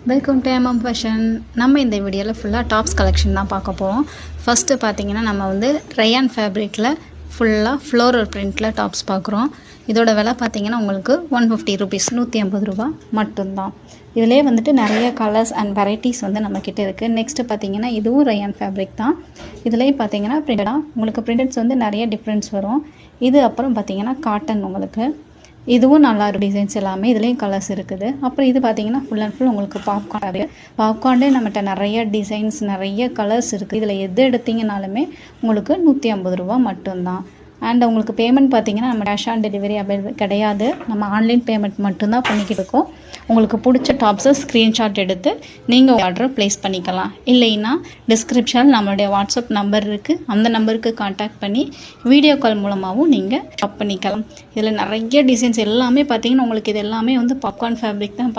Welcome to MM fashion. நம்ம இந்த வீடியோவில் ஃபுல்லாக டாப்ஸ் கலெக்ஷன் தான் பார்க்க போகிறோம். ஃபஸ்ட்டு பார்த்தீங்கன்னா நம்ம வந்து ரயான் ஃபேப்ரிக்கில் ஃபுல்லாக ஃப்ளோரல் பிரிண்டில் டாப்ஸ் பார்க்குறோம். இதோட விலை பார்த்தீங்கன்னா உங்களுக்கு 150 ருபீஸ், 150 ரூபா மட்டும்தான். இதிலே வந்துட்டு நிறைய கலர்ஸ் அண்ட் வெரைட்டிஸ் வந்து நம்மக்கிட்ட இருக்குது. நெக்ஸ்ட்டு பார்த்தீங்கன்னா இதுவும் ரயான் ஃபேப்ரிக் தான். இதுலேயே பார்த்தீங்கன்னா பிரிண்டடாக உங்களுக்கு பிரிண்டட்ஸ் வந்து நிறைய டிஃப்ரென்ஸ் வரும். இது அப்புறம் பார்த்தீங்கன்னா காட்டன் உங்களுக்கு இதுவும் நல்லா இருக்கும். டிசைன்ஸ் எல்லாமே இதுலேயும் கலர்ஸ் இருக்குது. அப்புறம் இது பார்த்தீங்கன்னா ஃபுல் அண்ட் ஃபுல் உங்களுக்கு பாப்கார்னே நம்மகிட்ட நிறைய டிசைன்ஸ் நிறைய கலர்ஸ் இருக்குது. இதில் எது எடுத்தீங்கனாலுமே உங்களுக்கு 150 ரூபா மட்டும்தான். அண்ட் உங்களுக்கு பேமெண்ட் பார்த்தீங்கன்னா நம்ம கேஷ் ஆன் டெலிவரி கிடையாது. நம்ம ஆன்லைன் பேமெண்ட் மட்டும்தான் பண்ணிக்கிட்டு இருக்கோம். உங்களுக்கு பிடிச்ச டாப்ஸை ஸ்க்ரீன்ஷாட் எடுத்து நீங்கள் ஆர்டரை ப்ளேஸ் பண்ணிக்கலாம். இல்லைன்னா டிஸ்கிரிப்ஷனில் நம்மளுடைய வாட்ஸ்அப் நம்பர் இருக்குது. அந்த நம்பருக்கு கான்டாக்ட் பண்ணி வீடியோ கால் மூலமாகவும் நீங்கள் ஷாப் பண்ணிக்கலாம். இதில் நிறைய டிசைன்ஸ் எல்லாமே பார்த்தீங்கன்னா உங்களுக்கு இது எல்லாமே வந்து பாப்கார்ன் ஃபேப்ரிக் தான்.